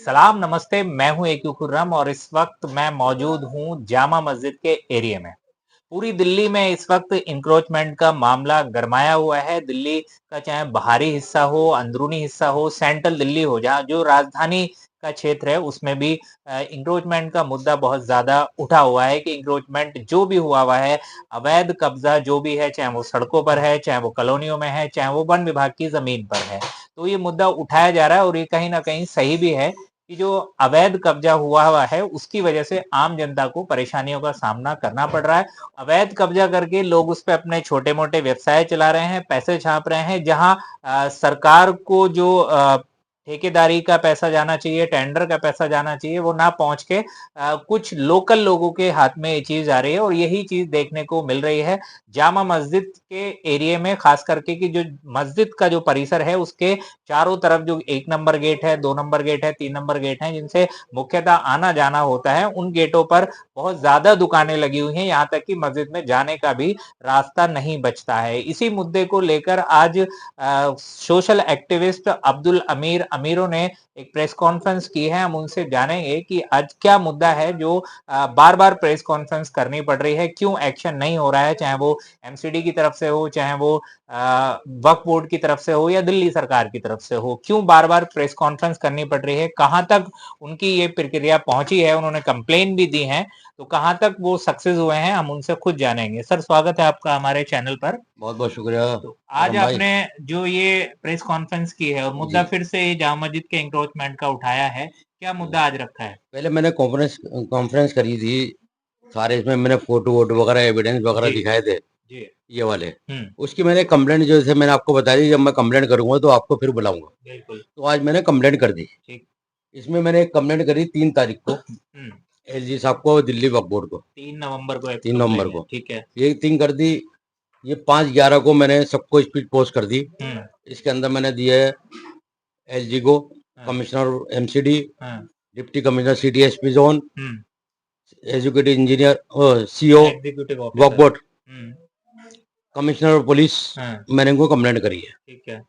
सलाम नमस्ते, मैं हूं एकयू खुर्रम और इस वक्त मैं मौजूद हूं जामा मस्जिद के एरिया में। पूरी दिल्ली में इस वक्त इंक्रोचमेंट का मामला गरमाया हुआ है। दिल्ली का चाहे बाहरी हिस्सा हो, अंदरूनी हिस्सा हो, सेंट्रल दिल्ली हो, जहाँ जो राजधानी का क्षेत्र है उसमें भी इंक्रोचमेंट का मुद्दा बहुत ज्यादा उठा हुआ है कि इंक्रोचमेंट जो भी हुआ है, अवैध कब्जा जो भी है, चाहे वो सड़कों पर है, चाहे वो कॉलोनियों में है, चाहे वो वन विभाग की जमीन पर है, तो ये मुद्दा उठाया जा रहा है और ये कहीं ना कहीं सही भी है कि जो अवैध कब्जा हुआ है उसकी वजह से आम जनता को परेशानियों का सामना करना पड़ रहा है। अवैध कब्जा करके लोग उस पे अपने छोटे मोटे व्यवसाय चला रहे हैं, पैसे छाप रहे हैं, जहां सरकार को जो ठेकेदारी का पैसा जाना चाहिए, टेंडर का पैसा जाना चाहिए, वो ना पहुंच के कुछ लोकल लोगों के हाथ में ये चीज आ रही है और यही चीज देखने को मिल रही है जामा मस्जिद के एरिया में, खास करके कि जो मस्जिद का जो परिसर है उसके चारों तरफ जो 1 नंबर गेट है, 2 नंबर गेट है, 3 नंबर गेट है, जिनसे मुख्यतः आना जाना होता है, उन गेटों पर बहुत ज्यादा दुकानें लगी हुई हैं, यहाँ तक कि मस्जिद में जाने का भी रास्ता नहीं बचता है। इसी मुद्दे को लेकर आज सोशल एक्टिविस्ट अब्दुल अमीरों ने एक प्रेस कॉन्फ्रेंस की है। हम उनसे जानेंगे कि आज क्या मुद्दा है जो बार बार प्रेस कॉन्फ्रेंस करनी पड़ रही है, क्यों एक्शन नहीं हो रहा है, चाहे वो एमसीडी की तरफ से हो, चाहे वो वक्फ बोर्ड की तरफ से हो या दिल्ली सरकार की तरफ से हो, क्यों बार बार प्रेस कॉन्फ्रेंस करनी पड़ रही है, कहां तक उनकी ये प्रक्रिया पहुंची है, उन्होंने कंप्लेन भी दी है, तो कहां तक वो सक्सेस हुए हैं, हम उनसे खुद जानेंगे। सर, स्वागत है आपका हमारे चैनल पर। बहुत बहुत शुक्रिया तो आज करम भाई। आपने जो ये प्रेस कॉन्फ्रेंस की है और मुद्दा जी, फिर से ये जामा मस्जिद के इंक्रोचमेंट का उठाया है, क्या मुद्दा आज रखा है? पहले मैंने कॉन्फ्रेंस कॉन्फ्रेंस करी थी। सारे इसमें मैंने फोटो वोटो वगैरह एविडेंस वगैरह जी दिखाए थे, जी। ये वाले। हम्म। उसकी मैंने कंप्लेंट, जैसे मैंने आपको बता दी, जब मैं कंप्लेंट करूंगा तो आपको फिर बुलाऊंगा। बिल्कुल। तो आज मैंने कंप्लेंट कर दी। ठीक। इसमें मैंने एक कंप्लेंट करी 3 तारीख को हम्म। एलजी साहब को, दिल्ली वक्फ बोर्ड को। 3 नवंबर को एक 3 नवंबर कंप्लेन है, को ठीक है। ये 3 कर दी। ये 5/11 को मैंने सबको स्पीड पोस्ट कर दी। हम्म। इसके अंदर मैंने दिया है एलजी को, हाँ। कमिश्नर एमसीडी, हाँ। Deputy commissioner city SP zone, hmm. Educative engineer, CO executive Waqf officer. Board, hmm. Commissioner of police. हाँ। मैंने इनको कंप्लेंट करी है। ठीक है।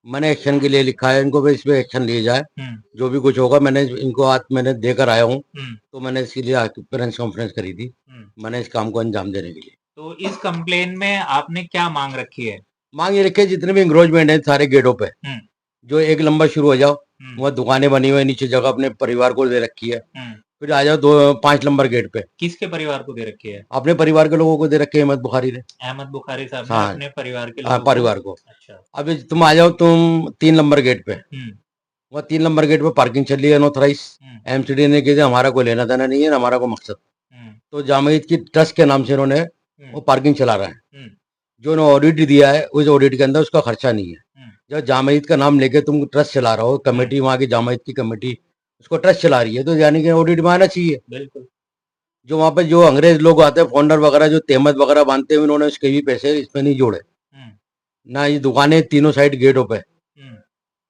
मैंने एक्शन के लिए लिखा है इनको, इस पे एक्शन लिए जाए। हम्म। जो भी कुछ होगा, मैंने इनको आज मैंने देकर आया हूँ। हम्म। तो मैंने इसके लिए आज प्रेस कॉन्फ्रेंस करी थी, हम्म। मैंने इस काम को अंजाम देने के लिए। तो इस कंप्लेन में आपने क्या मांग रखी है? मांग ये रखे, जितने भी इंक्रोचमेंट है सारे गेटों पे, हम्म। जो एक लंबा शुरू हो जाओ, हम्म। वहाँ दुकानें बनी हुई है, नीचे जगह अपने परिवार को दे रखी है, हम्म। फिर आ जाओ 2 5 नंबर गेट पे। किसके परिवार को दे रखी है? अपने परिवार के लोगों को दे रखे, अहमद बुखारी ने। अहमद बुखारी साहब ने हाँ, अपने परिवार के हाँ, लोगों को। परिवार को। अच्छा। अभी तुम आ जाओ, तुम 3 नंबर गेट पे। हम्म। वह 3 नंबर गेट पे पार्किंग चल रही है अनऑथराइज। हम्म। एमसीडी ने कही हमारा कोई लेना देना नहीं है, ना हमारा कोई मकसद। हम्म। तो जामा मस्जिद की ट्रस्ट के नाम से इन्होंने वो हम्म। पार्किंग चला रहा है। हम्म। जो इन्होंने ऑडिट दिया है, उस ऑडिट के अंदर उसका खर्चा नहीं है। हम्म। जब जामा मस्जिद का नाम लेके तुम ट्रस्ट चला रहे हो, कमेटी वहाँ की जामा मस्जिद की कमेटी उसको ट्रस्ट चला रही है, तो यानी कि ऑडिट में आना चाहिए। बिल्कुल। जो वहाँ पे जो अंग्रेज लोग आते हैं, फाउंडर वगैरह, जो तेहमत वगैरह बांधते हैं, उन्होंने उसके भी पैसे इसमें नहीं जोड़े। हम्म। ना ये दुकानें तीनों साइड गेटों पे, हम्म।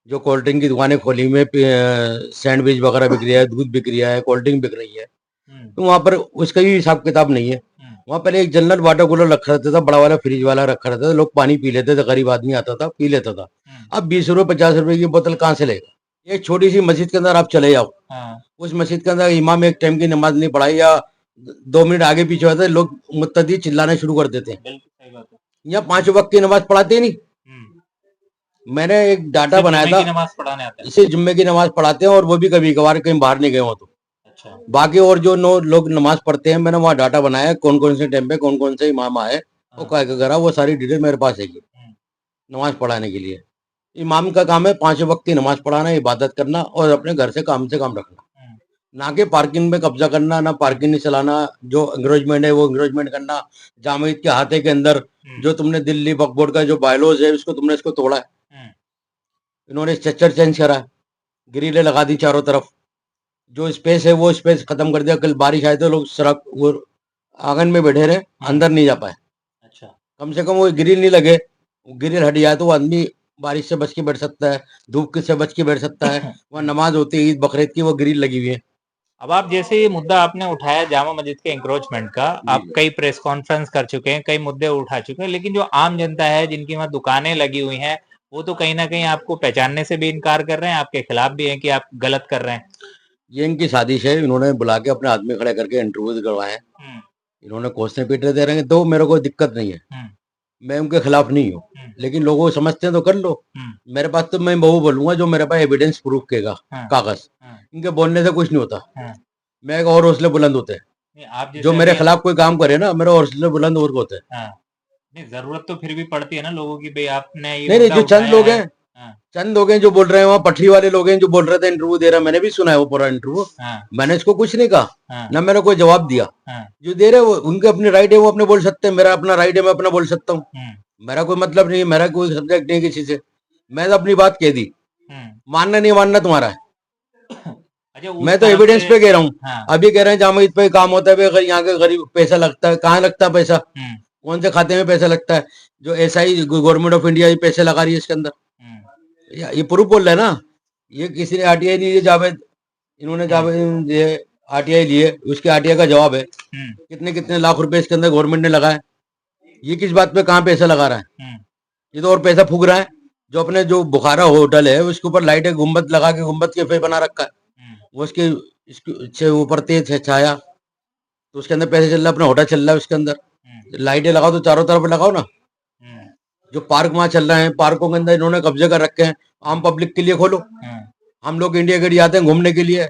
जो कोल्ड ड्रिंक की दुकानें खोली हुई है, सैंडविच वगैरह बिक रहा है, दूध बिक रहा है, कोल्ड ड्रिंक बिक रही है, हम्म। तो वहाँ पर उसका भी हिसाब किताब नहीं है। हम्म। वहाँ पहले एक जनरल वाटर कूलर रखा रहता था, बड़ा वाला फ्रिज वाला रखा रहता था, लोग पानी पी लेते थे, गरीब आदमी आता था पी लेता था। हम्म। अब 20 रुपए 50 रुपए की बोतल कहाँ से लेगा? एक छोटी सी मस्जिद के अंदर आप चले जाओ, हाँ। उस मस्जिद के अंदर इमाम एक टाइम की नमाज नहीं पढ़ाई, या 2 मिनट आगे पीछे होते, लोग मुत्तदी चिल्लाना शुरू कर देते हैं। बिल्कुल सही बात है। यहाँ 5 वक्त की नमाज पढ़ाते ही नहीं। हम्म। मैंने एक डाटा सिर्फ बनाया जुम्मे था, की नमाज पढ़ाने आते हैं। इसे जुम्मे की नमाज पढ़ाते हैं, और वो भी कभी कभार कहीं बाहर नहीं गए हो तो। अच्छा। बाकी और जो नो लोग नमाज पढ़ते हैं, मैंने वहाँ डाटा बनाया है, कौन कौन से टाइम पे कौन कौन से इमाम आए और हाँ। क्या क्या करा, वो सारी डिटेल मेरे पास है हम्म। नमाज पढ़ाने के लिए। इमाम का काम है 5 वक्त की नमाज पढ़ाना, इबादत करना, और अपने घर से काम रखना। हम्म। ना कि पार्किंग में कब्जा करना, ना पार्किंग नहीं चलाना, जो एंग्रोचमेंट है वो एंग्रोचमेंट करना। जामा मस्जिद के हाथे के अंदर जो तुमने दिल्ली वक्फ बोर्ड का जो बायलॉज है, उसको तुमने इसको तोड़ा है। हम्म। इन्होंने स्ट्रक्चर चेंज करा है, ग्रिलें लगा दी चारों तरफ, जो स्पेस है वो स्पेस खत्म कर दिया। कल बारिश आए तो लोग सड़क वो आंगन में बैठे रहे, अंदर नहीं जा पाए। अच्छा। कम से कम वो ग्रिल नहीं लगे, ग्रिल हट जाए तो वो आदमी बारिश से बच के बैठ सकता है, धूप से बच के बैठ सकता है। वहाँ नमाज होती है ईद बकरीद की, वो ग्रिल लगी हुई है। अब आप जैसे ये मुद्दा आपने उठाया जामा मस्जिद के एंक्रोचमेंट का, आप जी, कई प्रेस कॉन्फ्रेंस कर चुके हैं, कई मुद्दे उठा चुके हैं, लेकिन जो आम जनता है जिनकी वहाँ दुकानें लगी हुई हैं, वो तो कहीं ना कहीं आपको पहचानने से भी इनकार कर रहे हैं, आपके खिलाफ भी हैं कि आप गलत कर रहे हैं। ये इनकी साजिश है, इन्होंने बुला के अपने आदमी खड़े करके इंटरव्यू करवाए हैं, हम्म, इन्होंने कोसने पीटने दे रहे हैं, तो मेरे को दिक्कत नहीं है, हम्म, मैं उनके खिलाफ नहीं हूँ। हम्म, लेकिन लोगों को समझते हैं तो कर लो। हम्म, मेरे पास तो मैं वो बोलूंगा जो मेरे पास एविडेंस प्रूफ केगा, हाँ, कागज। हाँ, इनके बोलने से कुछ नहीं होता, हाँ। मैं एक और हौसले बुलंद होते हैं। नहीं, आप जो जैसे मेरे अभी खिलाफ कोई काम करे ना, मेरे हौसले बुलंद और होते हैं। हाँ, नहीं जरूरत तो फिर भी पड़ती है ना लोगों की, भाई आपने ये नहीं नहीं, मुद्दा जो चंद उठाया लोग है। हैं, हाँ, चंद लोग हैं जो बोल रहे हैं, वहाँ पटरी वाले लोग हैं जो बोल रहे थे इंटरव्यू दे रहा है, मैंने भी सुना है वो पूरा इंटरव्यू। हाँ, मैंने इसको कुछ नहीं कहा, हाँ, ना मैंने कोई जवाब दिया। हाँ, जो दे रहे हैं वो उनकी अपनी राइट है, वो अपने बोल सकते हैं, मेरा अपना राइट है, मैं अपना बोल सकता हूँ। हम्म, मेरा कोई मतलब नहीं है, मेरा कोई सब्जेक्ट नहीं है किसी से, मैं तो अपनी बात कह दी। हम्म। मानना नहीं मानना तुम्हारा है, अच्छा, उस मैं तो तरफ एविडेंस से। पे कह रहा हूँ। हाँ। अभी कह रहे हैं जामा पे काम होता है, अगर यहाँ के गरीब पैसा लगता है, कहाँ लगता है पैसा, हम्म, कौन से खाते में पैसा लगता है, जो एसआई गवर्नमेंट ऑफ इंडिया ये पैसे लगा रही है इसके अंदर। हम्म, ये प्रूफ बोल रहा है ना, ये किसी ने आरटीआई नहीं, ये जावेद, इन्होंने हम्म, जावेद ये आरटीआई लिए, उसके आरटीआई का जवाब है, हम्म, कितने कितने लाख रुपए इसके अंदर गवर्नमेंट ने लगाए। ये किस बात पे कहाँ पैसा लगा रहा है, हम्म, ये तो और पैसा फूक रहा है। जो अपने जो बुखारा होटल है उसके ऊपर लाइटें गुम्बद लगा के गुम्बद के पे बना रखा है, हम्म, वो उसके इसके ऊपर तेज है छाया, तो उसके अंदर पैसे चल रहा है, अपना होटल चल रहा है उसके अंदर। हम्म, लाइटें लगाओ तो चारों तरफ लगाओ ना। हम्म, जो पार्क वहां चल रहे हैं, पार्कों के अंदर इन्होंने कब्जे कर रखे हैं, आम पब्लिक के लिए खोलो। हम्म, हम लोग इंडिया गेट जाते हैं घूमने के लिए,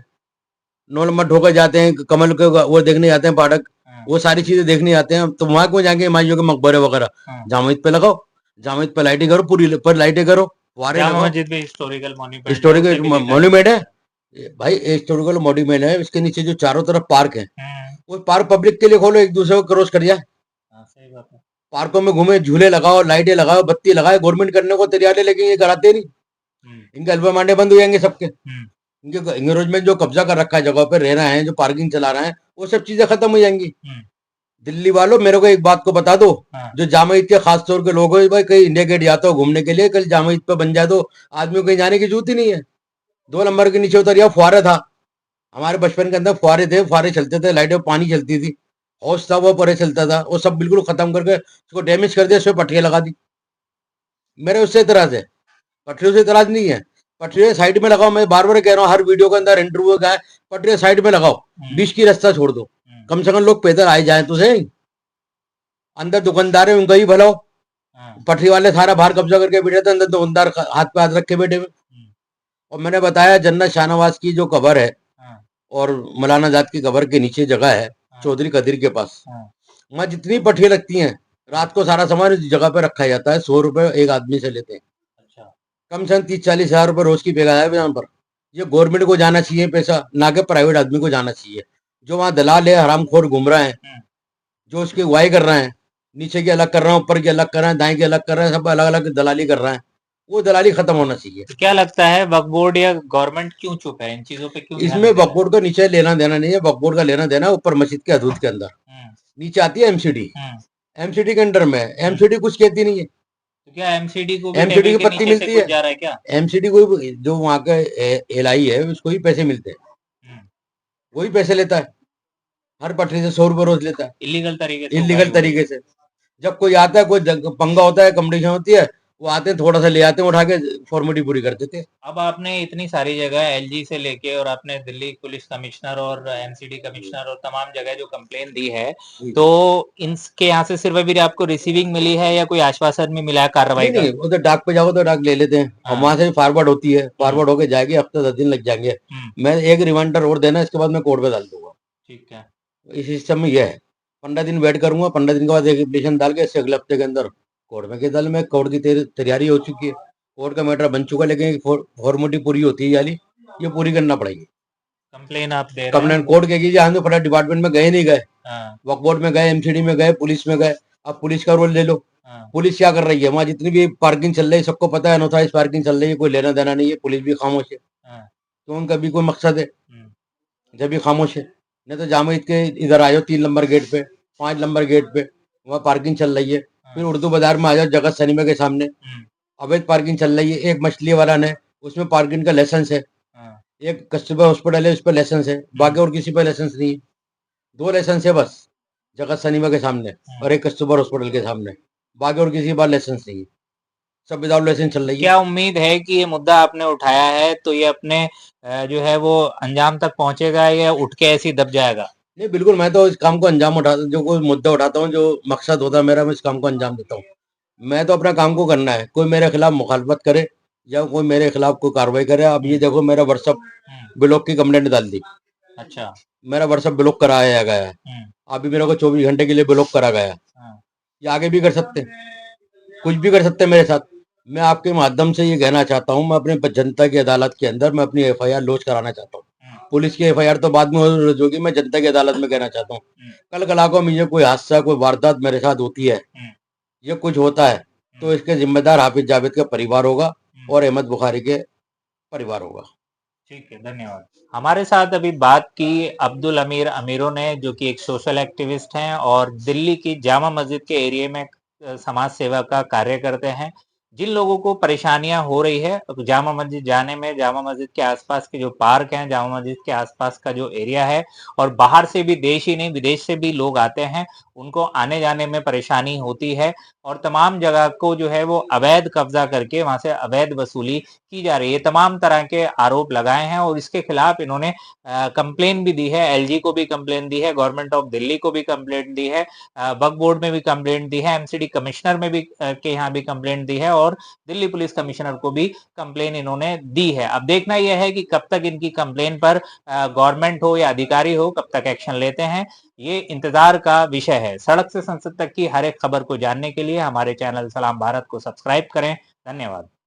9 नंबर ढोकर जाते हैं, कमल के वो देखने जाते हैं पार्क, हाँ, वो सारी चीजें देखने जाते हैं, तो वहां क्यों जाएंगे हुमायूं के मकबरे वगैरह। हाँ। जामिद पे लगाओ, जामिद पे लाइटें करो, पूरी पर लाइटें करो, फुहारे जामा लगाओ। मस्जिद भी हिस्टोरिकल मॉन्यूमेंट है, उसे हिस्टोरिकल भी देखा जा मॉन्यूमेंट है सकता है। भाई, हिस्टोरिकल मॉन्यूमेंट है, इसके नीचे जो चारों तरफ पार्क है, हम्म, वो पार्क पब्लिक के लिए खोलो, एक दूसरे को क्रॉस कर जाए। हाँ, सही बात है। पार्कों में घूमे, झूले लगाओ, लाइटें लगाओ, बत्ती लगाए, गवर्नमेंट करने को तैयार है, लेकिन ये कराते नहीं। हम्म, इनके अल्पा मांडे बंद हो जाएंगे सबके। हम्म, इनके इंगेजमेंट जो कब्जा कर रखा है जगह पे रह रहे हैं, जो पार्किंग चला रहे हैं, वो सब चीजें खत्म हो जाएंगी। हम्म, दिल्ली वालों, मेरे को एक बात को बता दो, हाँ, जो जामा ईद के खास तौर के लोग हो भाई, कहीं इंडिया गेट जाते हो घूमने के लिए, कल जामा ईद पे बन जाए तो आदमी को कहीं जाने की जरूरत ही नहीं है। 2 नंबर के नीचे उतर जाओ, फुहारा था, हमारे बचपन के अंदर फुहारे थे, फुहारे चलते थे, लाइटें पानी चलती थी, हौस था वो परे चलता था, वो सब बिल्कुल खत्म करके उसको डैमेज कर दिया, उसमें पट्टियां लगा दी। मेरे उससे इतराज है, पटरियों से इतराज नहीं है। पटरियों साइड में लगाओ, मैं बार बार कह रहा हूँ हर वीडियो के अंदर, इंटरव्यू का है, पटरियों साइड में लगाओ, हम्म, बीच की रास्ता छोड़ दो, हम्म, कम से कम लोग पैदल आए जाए तो सही। अंदर दुकानदार है उनका ही भला हो, हाँ, पटरी वाले सारा बाहर कब्जा करके बैठे थे, अंदर दुकानदार हाथ पे हाथ रख के बैठे हुए। हम्म, और मैंने बताया जन्नत शाहनवाज की जो कबर है, हाँ, और मौलाना आजाद की कबर के नीचे जगह है, हाँ, चौधरी कदीर के पास, हाँ, वहां जितनी पटरियां लगती हैं, रात को सारा सामान इस जगह पे रखा जाता है, 100 रुपए एक आदमी से लेते हैं, अच्छा, कम से कम 30-40 हजार रुपए रोज की बेगा है यहाँ पर। ये गवर्नमेंट को जाना चाहिए पैसा, ना कि प्राइवेट आदमी को जाना चाहिए। जो वहाँ दलाल है, हरामखोर घूम रहे हैं, हम्म। जो उसकी अगुवाई कर रहे हैं, नीचे की अलग कर रहे हैं, ऊपर की अलग कर रहे हैं, दाएं की अलग कर रहे हैं, सब अलग अलग दलाली कर रहे हैं, वो दलाली खत्म होना चाहिए। तो क्या लगता है वक्फ बोर्ड या गवर्नमेंट क्यों चुप है, इन चीजों पे क्यों ध्यान इसमें नहीं दे वक्फ रहा है? बोर्ड का नीचे लेना देना नहीं है, वक्फ बोर्ड का लेना देना ऊपर मस्जिद के हदूद के अंदर, हम्म, नीचे आती है एमसीडी, हम्म, एमसीडी के अंडर में, हम्म। एमसीडी कुछ कहती नहीं है। तो क्या एमसीडी को भी एमसीडी टेबल की के पत्ती नीचे से मिलती कुछ है, जा रहा है क्या? एमसीडी को जो वहाँ का एलआई है उसको ही पैसे मिलते हैं, हम्म, वही पैसे लेता है, हर पटरी से 100 रुपए रोज लेता है, इलीगल तरीके से उगाई इलीगल हो रही है। तरीके से। जब कोई आता है, कोई पंगा होता है, कंपटीशन होती है, वो आते हैं, थोड़ा सा ले आते हैं, उठा के फॉर्मेलिटी पूरी कर देते हैं। अब आपने इतनी सारी जगह एलजी से लेके और आपने दिल्ली पुलिस कमिश्नर और एमसीडी कमिश्नर और तमाम जगह जो कंप्लेन दी है, तो इनके यहाँ से सिर्फ अभी आपको रिसीविंग मिली है या कोई आश्वासन भी मिला है कार्रवाई नहीं का? नहीं, उधर डाक पे जाओ तो डाक ले लेते हैं, और हाँ, वहां से फॉरवर्ड होती है, फॉरवर्ड होके जाएगी, हफ्ते 10 दिन लग जाएंगे। हम्म, मैं एक रिमाइंडर और देना, इसके बाद मैं कोर्ट पे डाल दूंगा। ठीक है। इस सिस्टम में यह है, 15 दिन वेट करूंगा, 15 दिन के बाद एक एप्लीकेशन डाल के इससे अगले हफ्ते के अंदर कोर्ट में के डाल, में कोर्ट की तैयारी हो चुकी है, कोर्ट का मैटर बन चुका है, लेकिन फॉर्मेलिटी पूरी होती है यानी, ये पूरी करना पड़ेगी। कंप्लेन आप दे रहे हैं कंप्लेन वो। कोर्ट के कीजिए, हम तो फटाफट डिपार्टमेंट में गए नहीं गए, हाँ, वक्फ बोर्ड में गए, एमसीडी में गए, पुलिस में गए। अब पुलिस का रोल ले लो, हाँ, पुलिस क्या कर रही है, वहां जितनी भी पार्किंग चल रही है सबको पता है, अनऑथराइज पार्किंग चल रही है, कोई लेना देना नहीं है, पुलिस भी खामोश है। हाँ, तो उनका भी कोई मकसद है, हम्म, जब भी खामोश है। नहीं तो जामा ईद के इधर आ जाओ 3 नंबर गेट पे, 5 नंबर गेट पे, वहाँ पार्किंग चल रही है। फिर हाँ, उर्दू बाजार में आ जाओ, जगत सिनेमा के सामने हम्म, अवैध पार्किंग चल रही है, एक मछली वाला ने, उसमें पार्किंग का लाइसेंस है, हाँ, एक कस्तूरबा हॉस्पिटल है उस पर लाइसेंस है, बाकी और किसी पर लाइसेंस नहीं है। 2 लाइसेंस है बस, जगत सिनेमा के सामने हम्म। और एक कस्तूरबा हॉस्पिटल के सामने, बाकी और किसी के पास लाइसेंस नहीं है। सब विदाउट लाइसेंस चल रही है। क्या उम्मीद है कि ये मुद्दा आपने उठाया है तो ये अपने जो है वो अंजाम तक पहुंचेगा या उठ के ऐसे ही दब जाएगा? नहीं, बिल्कुल, मैं तो इस काम को अंजाम जो कोई मुद्दा उठाता हूँ, जो मकसद होता है मेरा, मैं इस काम को अंजाम देता हूँ। मैं तो अपना काम को करना है, कोई मेरे खिलाफ मुखालफत करे या कोई मेरे खिलाफ कोई कार्रवाई करे। अब ये देखो, मेरा व्हाट्सएप ब्लॉक की कंप्लेंट डाल दी, अच्छा। मेरा व्हाट्सएप ब्लॉक कराया गया है, अभी मेरे को 24 घंटे के लिए ब्लॉक करा गया है। ये आगे भी कर सकते हैं, कुछ भी कर सकते हैं मेरे साथ। मैं आपके माध्यम से ये कहना चाहता हूँ, मैं अपने जनता की अदालत के अंदर मैं अपनी एफआईआर लॉन्च कराना चाहता हूँ। पुलिस की एफआईआर तो बाद में होगी, मैं जनता की अदालत में कहना चाहता हूँ। कल कला को मुझे कोई हादसा, कोई वारदात मेरे साथ होती है, ये कुछ होता है, तो इसके जिम्मेदार हाफिज जावेद का परिवार होगा और अहमद बुखारी के परिवार होगा। ठीक है, धन्यवाद। हमारे साथ अभी बात की अब्दुल अमीर अमीरों ने, जो कि एक सोशल एक्टिविस्ट हैं और दिल्ली की जामा मस्जिद के एरिया में समाज सेवा का कार्य करते हैं। जिन लोगों को परेशानियां हो रही है जामा मस्जिद जाने में, जामा मस्जिद के आसपास के जो पार्क हैं, जामा मस्जिद के आसपास का जो एरिया है, और बाहर से भी, देश ही नहीं विदेश से भी लोग आते हैं, उनको आने जाने में परेशानी होती है और तमाम जगह को जो है वो अवैध कब्जा करके वहां से अवैध वसूली की जा रही है। तमाम तरह के आरोप लगाए हैं और इसके खिलाफ इन्होंने कंप्लेन भी दी है, एलजी को भी कंप्लेन दी है, गवर्नमेंट ऑफ दिल्ली को भी कंप्लेंट दी है, वक्फ बोर्ड में भी कंप्लेंट दी है, एमसीडी कमिश्नर में भी के यहाँ भी कंप्लेंट दी है और दिल्ली पुलिस कमिश्नर को भी कंप्लेन इन्होंने दी है। अब देखना यह है कि कब तक इनकी कंप्लेन पर गवर्नमेंट हो या अधिकारी हो, कब तक एक्शन लेते हैं, ये इंतजार का विषय है। सड़क से संसद तक की हर एक खबर को जानने के लिए हमारे चैनल सलाम भारत को सब्सक्राइब करें। धन्यवाद।